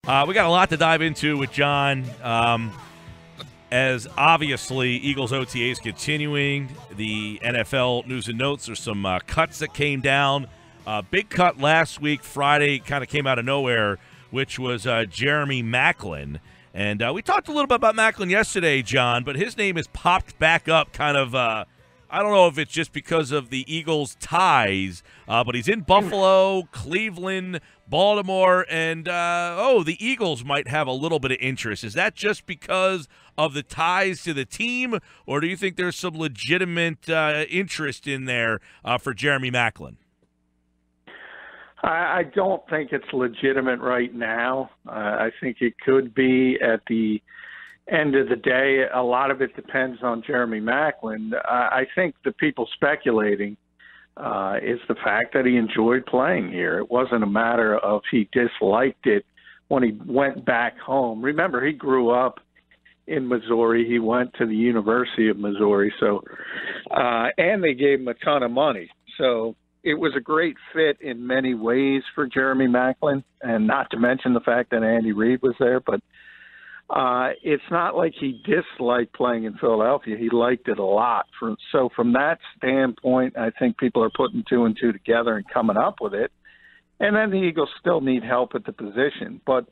We got a lot to dive into with John. As obviously Eagles OTAs continuing, the NFL news and notes. There's some cuts that came down. Big cut last week, Friday, kind of came out of nowhere, which was Jeremy Maclin. And we talked a little bit about Maclin yesterday, John, but his name has popped back up kind of, I don't know if it's just because of the Eagles' ties, but he's in Buffalo, Cleveland, Baltimore, and, the Eagles might have a little bit of interest. Is that just because of the ties to the team, or do you think there's some legitimate interest in there for Jeremy Maclin? I don't think it's legitimate right now. I think it could be at the end of the day. A lot of it depends on Jeremy Maclin. I think the people speculating is the fact that he enjoyed playing here. It wasn't a matter of he disliked it when he went back home. Remember, he grew up in Missouri. He went to the University of Missouri, and they gave him a ton of money. So it was a great fit in many ways for Jeremy Maclin, and not to mention the fact that Andy Reid was there. But it's not like he disliked playing in Philadelphia. He liked it a lot. So from that standpoint, I think people are putting two and two together and coming up with it. And then the Eagles still need help at the position. But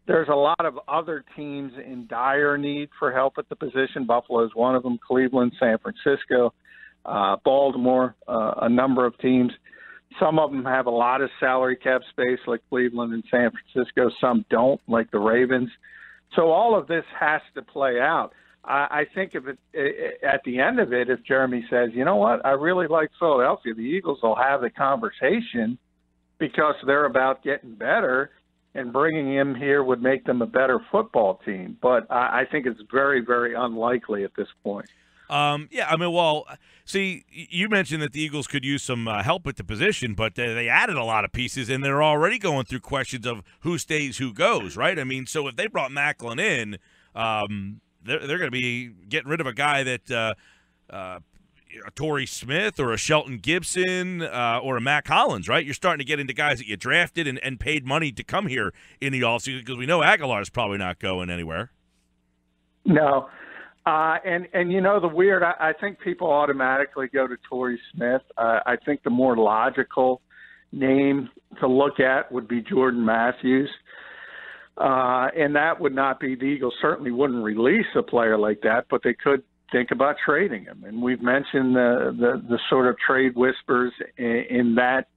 there's a lot of other teams in dire need for help at the position. Buffalo is one of them, Cleveland, San Francisco, Baltimore, a number of teams. Some of them have a lot of salary cap space, like Cleveland and San Francisco. Some don't, like the Ravens. So all of this has to play out. I think if at the end of it, if Jeremy says, you know what, I really like Philadelphia, the Eagles will have the conversation because they're about getting better, and bringing him here would make them a better football team. But I think it's very, very unlikely at this point. See, you mentioned that the Eagles could use some help at the position, but they added a lot of pieces, and they're already going through questions of who stays, who goes, right? I mean, so if they brought Maclin in, they're going to be getting rid of a guy that a Torrey Smith or a Shelton Gibson or a Matt Collins, right? You're starting to get into guys that you drafted and paid money to come here in the offseason, because we know Aguilar's probably not going anywhere. No. And you know, the weird, I think people automatically go to Torrey Smith. I think the more logical name to look at would be Jordan Matthews. And that would not be, the Eagles certainly wouldn't release a player like that, but they could think about trading him. And we've mentioned the sort of trade whispers in that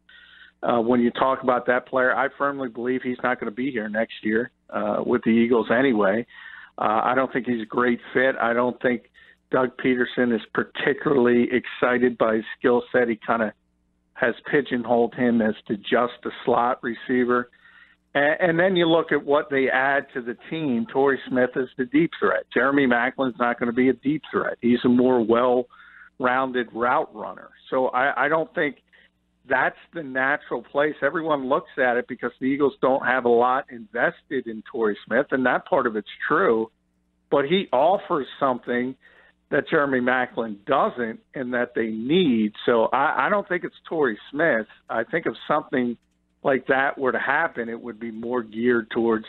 when you talk about that player. I firmly believe he's not going to be here next year with the Eagles anyway. I don't think he's a great fit. I don't think Doug Peterson is particularly excited by his skill set. He kind of has pigeonholed him as to just a slot receiver. And then you look at what they add to the team. Torrey Smith is the deep threat. Jeremy Maclin's not going to be a deep threat. He's a more well-rounded route runner. So I don't think that's the natural place. Everyone looks at it because the Eagles don't have a lot invested in Torrey Smith, and that part of it's true. But he offers something that Jeremy Maclin doesn't and that they need. So I don't think it's Torrey Smith. I think if something like that were to happen, it would be more geared towards,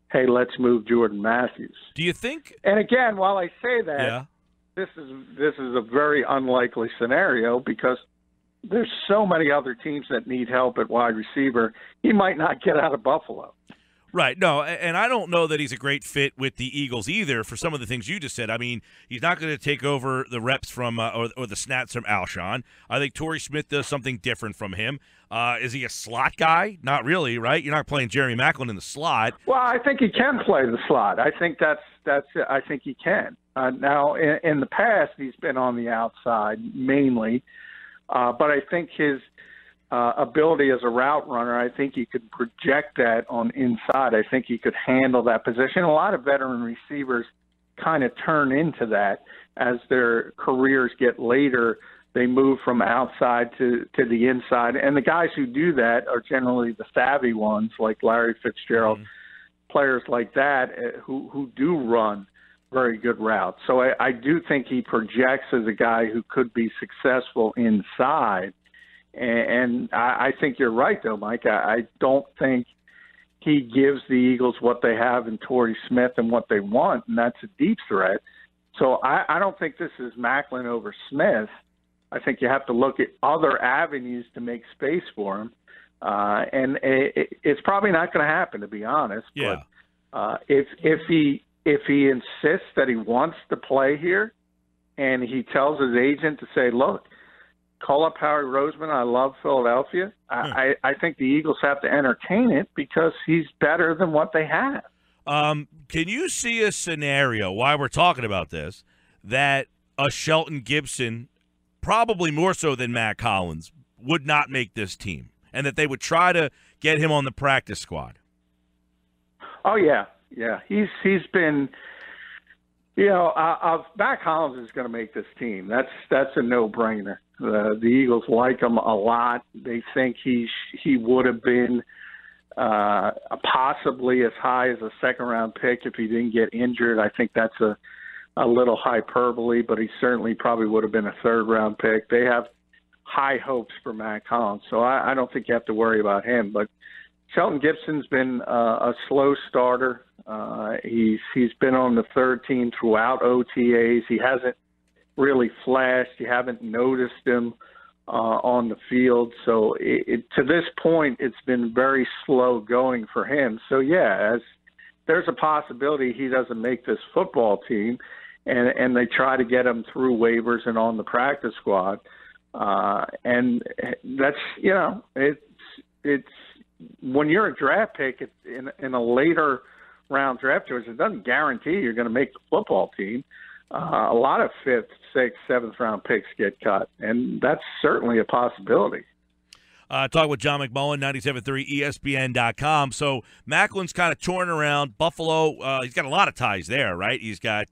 hey, let's move Jordan Matthews. Do you think? And again, while I say that, this is a very unlikely scenario because there's so many other teams that need help at wide receiver. He might not get out of Buffalo. Right. No, and I don't know that he's a great fit with the Eagles either for some of the things you just said. I mean, he's not going to take over the reps from or the snaps from Alshon. I think Torrey Smith does something different from him. Is he a slot guy? Not really, right? You're not playing Jeremy Maclin in the slot. Well, I think he can play the slot. I think that's it. I think he can. Now, in the past, he's been on the outside mainly, but I think his ability as a route runner, I think he could project that on inside. I think he could handle that position. A lot of veteran receivers kind of turn into that as their careers get later. They move from outside to the inside. And the guys who do that are generally the savvy ones, like Larry Fitzgerald, players like that who do run very good routes. So I do think he projects as a guy who could be successful inside. And I think you're right, though, Mike. I don't think he gives the Eagles what they have in Torrey Smith and what they want, and that's a deep threat. So I don't think this is Maclin over Smith. I think you have to look at other avenues to make space for him. And it's probably not going to happen, to be honest. Yeah. But if he insists that he wants to play here, and he tells his agent to say, "Look, call up Harry Roseman. I love Philadelphia." I think the Eagles have to entertain it because he's better than what they have. Can you see a scenario, while we're talking about this, that a Shelton Gibson, probably more so than Matt Collins, would not make this team, and that they would try to get him on the practice squad? Oh yeah. He's been, Matt Collins is going to make this team. That's a no-brainer. The Eagles like him a lot. They think he would have been possibly as high as a second-round pick if he didn't get injured. I think that's a little hyperbole, but he certainly probably would have been a third-round pick. They have high hopes for Matt Collins, so I don't think you have to worry about him. But Shelton Gibson's been a slow starter. He's been on the third team throughout OTAs. He hasn't really flashed. You haven't noticed him on the field. So to this point, it's been very slow going for him. So, yeah, there's a possibility he doesn't make this football team, and they try to get him through waivers and on the practice squad. And that's, it's when you're a draft pick in a later round draft choice, it doesn't guarantee you're going to make the football team. A lot of 5th, 6th, 7th round picks get cut, and that's certainly a possibility. Talk with John McMullen, 97.3 ESPN.com. So Macklin's kind of touring around Buffalo. He's got a lot of ties there, right? He's got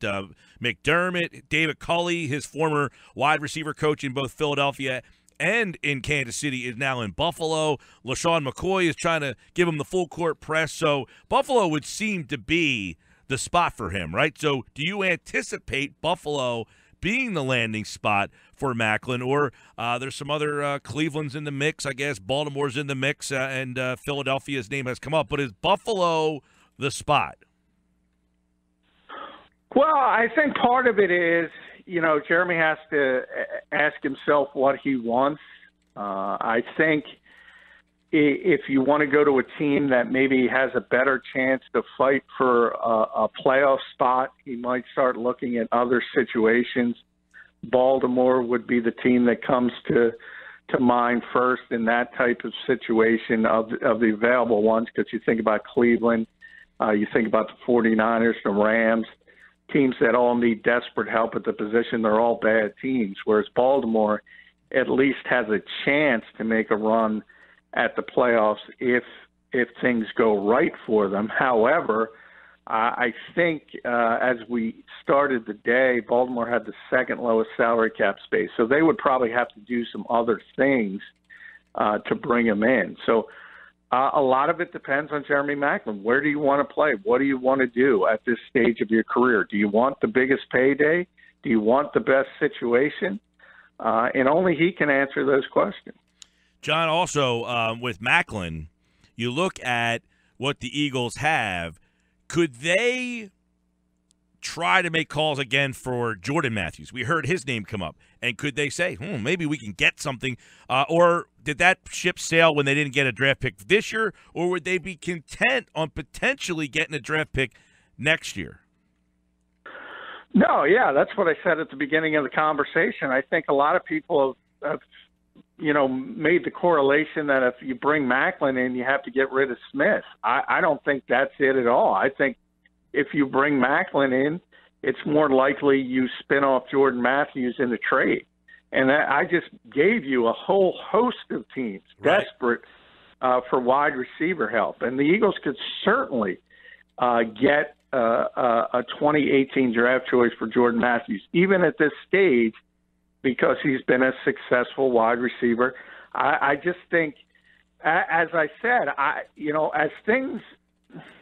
McDermott, David Culley, his former wide receiver coach in both Philadelphia and in Kansas City, is now in Buffalo. LaShawn McCoy is trying to give him the full court press. So Buffalo would seem to be the spot for him, right? So do you anticipate Buffalo being the landing spot for Maclin, or there's some other Cleveland's in the mix, I guess, Baltimore's in the mix, and Philadelphia's name has come up, but is Buffalo the spot? Well, I think part of it is, Jeremy has to ask himself what he wants. I think if you want to go to a team that maybe has a better chance to fight for a playoff spot, he might start looking at other situations. Baltimore would be the team that comes to mind first in that type of situation of the available ones, because you think about Cleveland, you think about the 49ers, the Rams, teams that all need desperate help at the position. They're all bad teams, whereas Baltimore at least has a chance to make a run at the playoffs if things go right for them. However, I think as we started the day, Baltimore had the second lowest salary cap space, so they would probably have to do some other things to bring him in. So a lot of it depends on Jeremy Maclin. Where do you want to play? What do you want to do at this stage of your career? Do you want the biggest payday? Do you want the best situation? And only he can answer those questions. John, also with Maclin, you look at what the Eagles have. Could they try to make calls again for Jordan Matthews? We heard his name come up. And could they say, maybe we can get something? Or did that ship sail when they didn't get a draft pick this year? Or would they be content on potentially getting a draft pick next year? No, yeah, that's what I said at the beginning of the conversation. I think a lot of people have made the correlation that if you bring Maclin in, you have to get rid of Smith. I don't think that's it at all. I think if you bring Maclin in, it's more likely you spin off Jordan Matthews in the trade. And I just gave you a whole host of teams desperate for wide receiver help. And the Eagles could certainly get a 2018 draft choice for Jordan Matthews, even at this stage, because he's been a successful wide receiver. I just think, as I said, as things,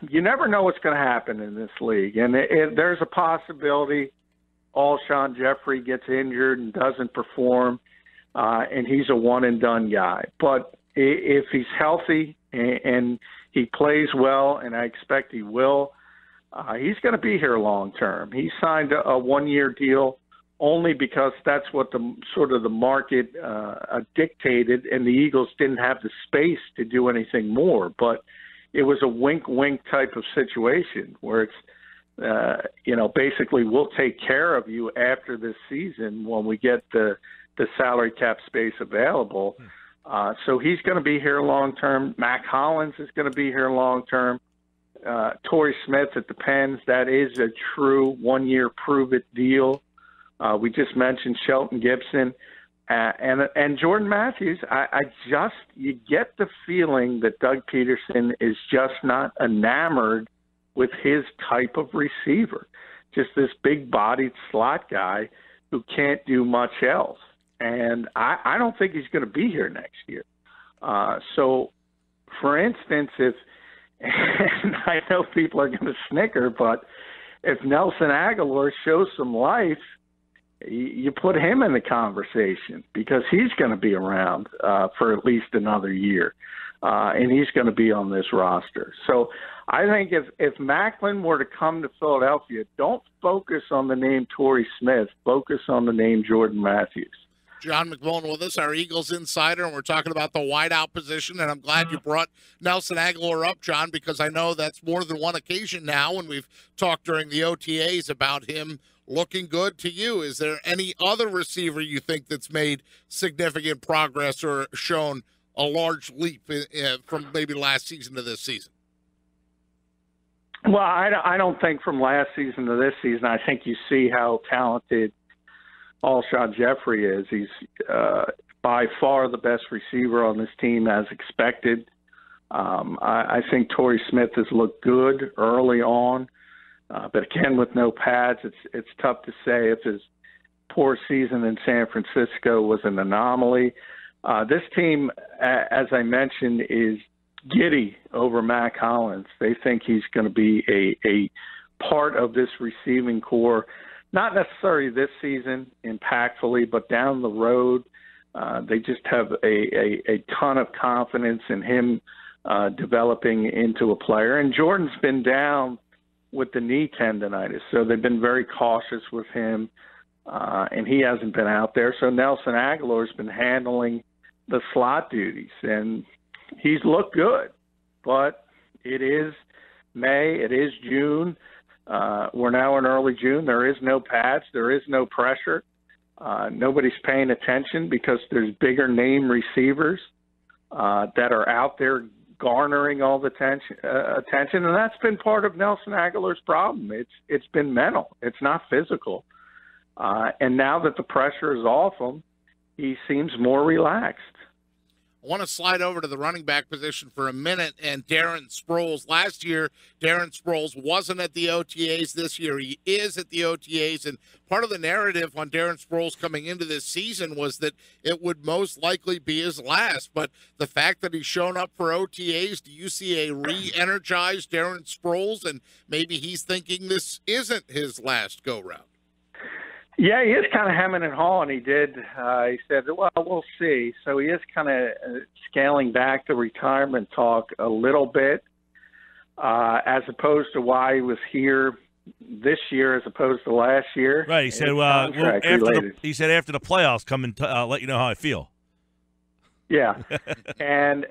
you never know what's going to happen in this league. And there's a possibility Alshon Jeffrey gets injured and doesn't perform, and he's a one-and-done guy. But if he's healthy and he plays well, and I expect he will, he's going to be here long term. He signed a one-year deal only because that's what the market dictated, and the Eagles didn't have the space to do anything more. But it was a wink-wink type of situation where it's, basically we'll take care of you after this season when we get the salary cap space available. So he's going to be here long term. Mac Hollins is going to be here long term. Torrey Smith, it depends. That is a true one-year prove-it deal. We just mentioned Shelton Gibson and Jordan Matthews. You get the feeling that Doug Peterson is just not enamored with his type of receiver, just this big-bodied slot guy who can't do much else. And I don't think he's going to be here next year. So, for instance, and I know people are going to snicker, but if Nelson Aguilar shows some life, you put him in the conversation because he's going to be around for at least another year, and he's going to be on this roster. So I think if Maclin were to come to Philadelphia, don't focus on the name Torrey Smith. Focus on the name Jordan Matthews. John McMullen with us, our Eagles insider, and we're talking about the wideout position, and I'm glad you brought Nelson Aguilar up, John, because I know that's more than one occasion now when we've talked during the OTAs about him looking good to you. Is there any other receiver you think that's made significant progress or shown a large leap from maybe last season to this season? Well, I don't think from last season to this season. I think you see how talented Alshon Jeffrey is. He's by far the best receiver on this team as expected. I think Torrey Smith has looked good early on, but again, with no pads, it's tough to say if his poor season in San Francisco was an anomaly. This team, as I mentioned, is giddy over Mac Hollins. They think he's going to be a part of this receiving core. Not necessarily this season impactfully, but down the road, they just have a ton of confidence in him developing into a player. And Jordan's been down with the knee tendonitis, so they've been very cautious with him, and he hasn't been out there. So Nelson Aguilar's been handling the slot duties, and he's looked good. But it is May, it is June. We're now in early June. There is no pads. There is no pressure. Nobody's paying attention because there's bigger name receivers that are out there garnering all the attention. And that's been part of Nelson Aguilar's problem. It's been mental. It's not physical. And now that the pressure is off him, he seems more relaxed. I want to slide over to the running back position for a minute, and Darren Sproles. Last year, Darren Sproles wasn't at the OTAs. This year, he is at the OTAs, and part of the narrative on Darren Sproles coming into this season was that it would most likely be his last, but the fact that he's shown up for OTAs, do you see a re-energized Darren Sproles, and maybe he's thinking this isn't his last go-round? Yeah, he is kind of hemming and hawing. He said, well, we'll see. So he is kind of scaling back the retirement talk a little bit, as opposed to why he was here this year as opposed to last year. Right. He said, he said after the playoffs, come and let you know how I feel. Yeah. And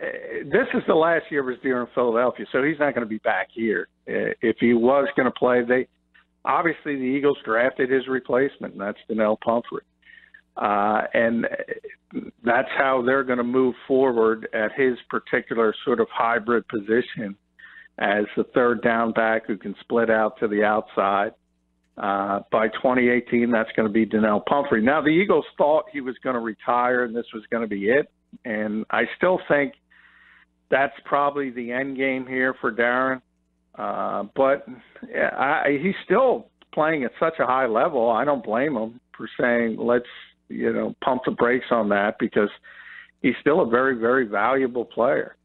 this is the last year of his deal in Philadelphia, so he's not going to be back here. If he was going to play, obviously, the Eagles drafted his replacement, and that's Donnel Pumphrey. And that's how they're going to move forward at his particular sort of hybrid position as the third down back who can split out to the outside. By 2018, that's going to be Donnel Pumphrey. Now, the Eagles thought he was going to retire and this was going to be it. And I still think that's probably the end game here for Darren. But he's still playing at such a high level. I don't blame him for saying, let's, pump the brakes on that, because he's still a very, very valuable player.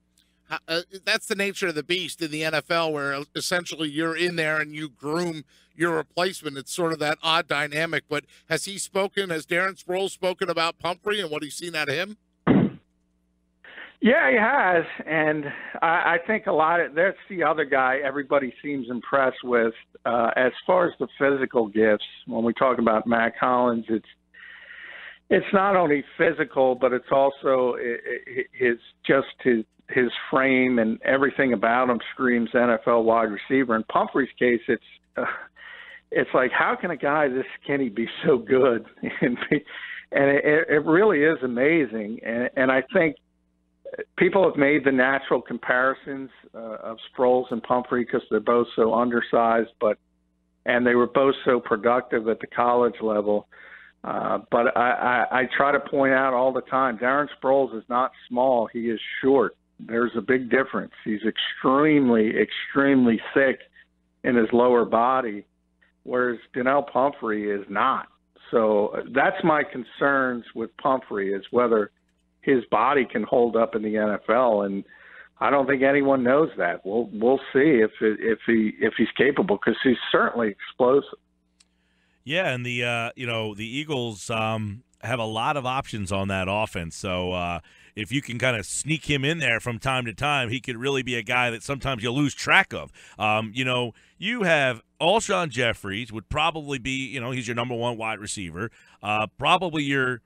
That's the nature of the beast in the NFL, where essentially you're in there and you groom your replacement. It's sort of that odd dynamic. But has Darren Sproles spoken about Pumphrey and what he's seen out of him? Yeah, he has, and I think a lot of that's the other guy everybody seems impressed with. As far as the physical gifts, when we talk about Mac Hollins, it's not only physical, but it's also his frame and everything about him screams NFL wide receiver. In Pumphrey's case, it's like, how can a guy this skinny be so good? And it really is amazing. And I think people have made the natural comparisons of Sproles and Pumphrey because they're both so undersized, and they were both so productive at the college level. But I try to point out all the time, Darren Sproles is not small. He is short. There's a big difference. He's extremely, extremely thick in his lower body, whereas Donnel Pumphrey is not. So that's my concerns with Pumphrey, is whether his body can hold up in the NFL, and I don't think anyone knows that. We'll see if he's capable, because he's certainly explosive. Yeah, and the Eagles have a lot of options on that offense. So if you can kind of sneak him in there from time to time, he could really be a guy that sometimes you lose track of. You have Alshon Jeffries would probably be, he's your number one wide receiver, probably your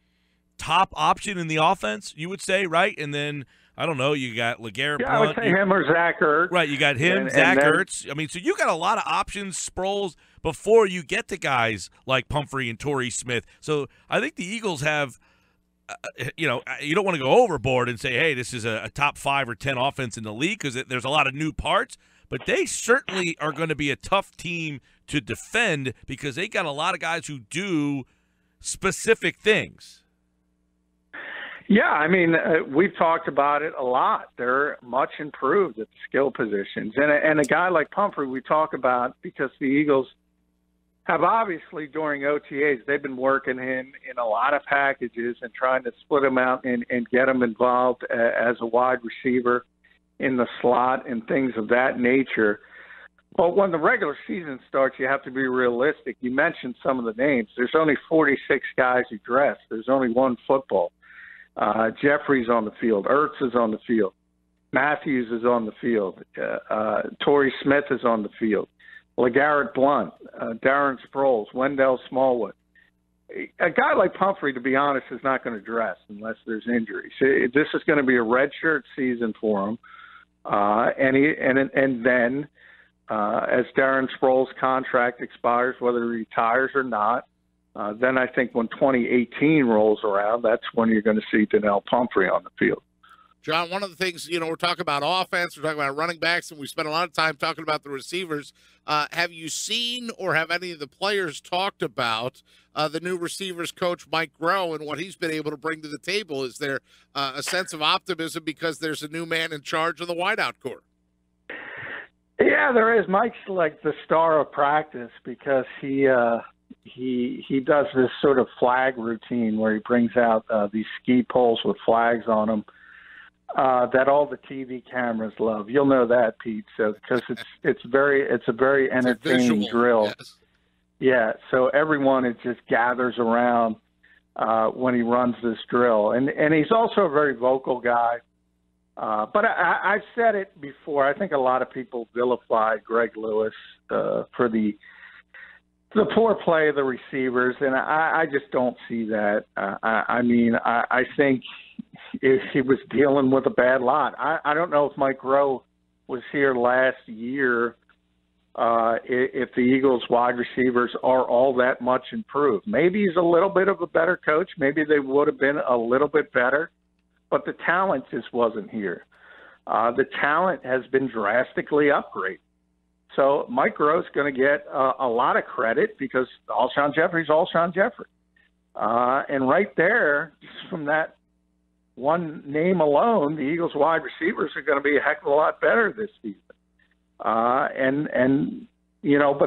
top option in the offense, you would say, right? And then, I don't know, you got LeGarrette Blount. I would say him or Zach Ertz. Right, you got him, Zach Ertz. I mean, so you got a lot of options, Sproles, before you get to guys like Pumphrey and Torrey Smith. So I think the Eagles have, you don't want to go overboard and say, hey, this is a top 5 or 10 offense in the league, because there's a lot of new parts, but they certainly are going to be a tough team to defend because they got a lot of guys who do specific things. Yeah, I mean, we've talked about it a lot. They're much improved at the skill positions. And a guy like Pumphrey we talk about because the Eagles have obviously during OTAs, they've been working him in a lot of packages and trying to split him out and get him involved as a wide receiver in the slot and things of that nature. But when the regular season starts, you have to be realistic. You mentioned some of the names. There's only 46 guys who dress. There's only one football. Jeffries on the field. Ertz is on the field. Matthews is on the field. Torrey Smith is on the field. LeGarrette Blount, Darren Sproles, Wendell Smallwood. A guy like Pumphrey, to be honest, is not going to dress unless there's injuries. This is going to be a redshirt season for him. And then as Darren Sproles' contract expires, whether he retires or not, then I think when 2018 rolls around, that's when you're going to see Donnel Pumphrey on the field. John, one of the things, we're talking about offense, we're talking about running backs, and we spent a lot of time talking about the receivers. Have you seen or have any of the players talked about the new receivers coach, Mike Groh, and what he's been able to bring to the table? Is there a sense of optimism because there's a new man in charge of the wideout corps? Yeah, there is. Mike's like the star of practice because he does this sort of flag routine where he brings out these ski poles with flags on them that all the TV cameras love. You'll know that, Pete, so because it's a very entertaining drill. Yes. Yeah, so everyone just gathers around when he runs this drill, and he's also a very vocal guy. But I've said it before. I think a lot of people vilify Greg Lewis for the poor play of the receivers, and I just don't see that. I think if he was dealing with a bad lot. I don't know if Mike Groh was here last year, if the Eagles wide receivers are all that much improved. Maybe he's a little bit of a better coach. Maybe they would have been a little bit better, but the talent just wasn't here. The talent has been drastically upgraded. So Mike Groh's going to get a lot of credit because Alshon Jeffrey's Alshon Jeffrey. And right there, just from that one name alone, the Eagles wide receivers are going to be a heck of a lot better this season. But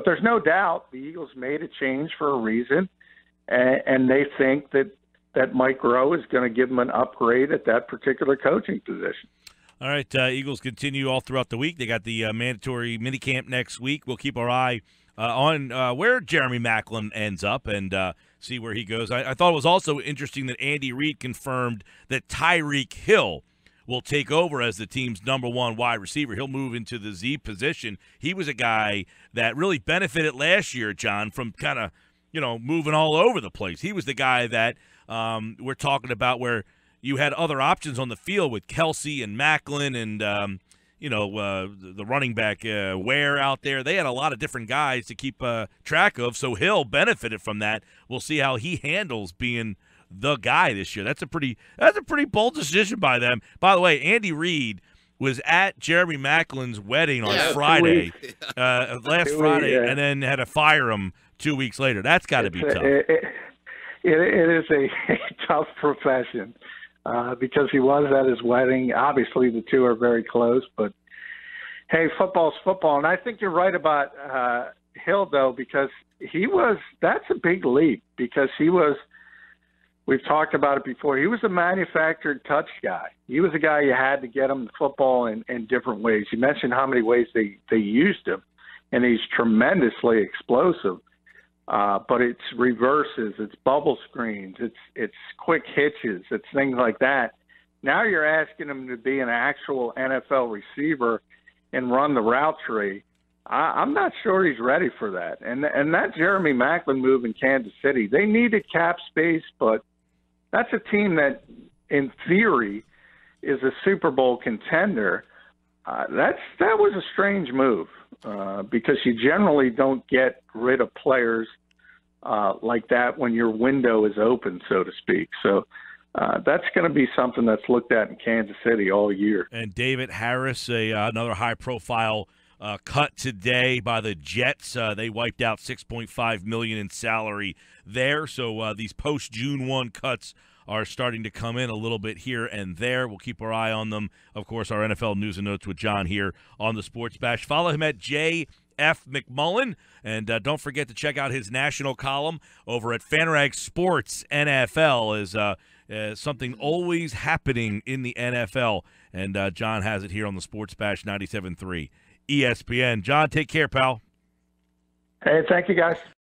there's no doubt the Eagles made a change for a reason, and they think that Mike Groh is going to give them an upgrade at that particular coaching position. All right, Eagles continue all throughout the week. They got the mandatory minicamp next week. We'll keep our eye on where Jeremy Maclin ends up and see where he goes. I thought it was also interesting that Andy Reid confirmed that Tyreek Hill will take over as the team's #1 wide receiver. He'll move into the Z position. He was a guy that really benefited last year, John, from kind of, moving all over the place. He was the guy that we're talking about where you had other options on the field with Kelsey and Maclin and, the running back Ware out there. They had a lot of different guys to keep track of, so Hill benefited from that. We'll see how he handles being the guy this year. That's a pretty bold decision by them. By the way, Andy Reid was at Jeremy Maclin's wedding on Friday, last Friday, and then had to fire him 2 weeks later. That's got to be tough. It is a tough profession because he was at his wedding. Obviously, the two are very close, but hey, football's football. And I think you're right about Hill, though, because that's a big leap because we've talked about it before. He was a manufactured touch guy. He was a guy you had to get him the football in different ways. You mentioned how many ways they used him, and he's tremendously explosive. But it's reverses, it's bubble screens, it's quick hitches, it's things like that. Now you're asking him to be an actual NFL receiver and run the route tree. I'm not sure he's ready for that. And that Jeremy Maclin move in Kansas City, they needed cap space, but that's a team that, in theory, is a Super Bowl contender. That was a strange move because you generally don't get rid of players like that when your window is open, so to speak. So that's going to be something that's looked at in Kansas City all year. And David Harris, another high-profile cut today by the Jets. They wiped out $6.5 million in salary there. So these post-June 1 cuts are starting to come in a little bit here and there. We'll keep our eye on them. Of course, our NFL News and Notes with John here on the Sports Bash. Follow him at J.F. McMullen. And don't forget to check out his national column over at FanRag Sports NFL as something always happening in the NFL. And John has it here on the Sports Bash 97.3 ESPN. John, take care, pal. Hey, thank you, guys.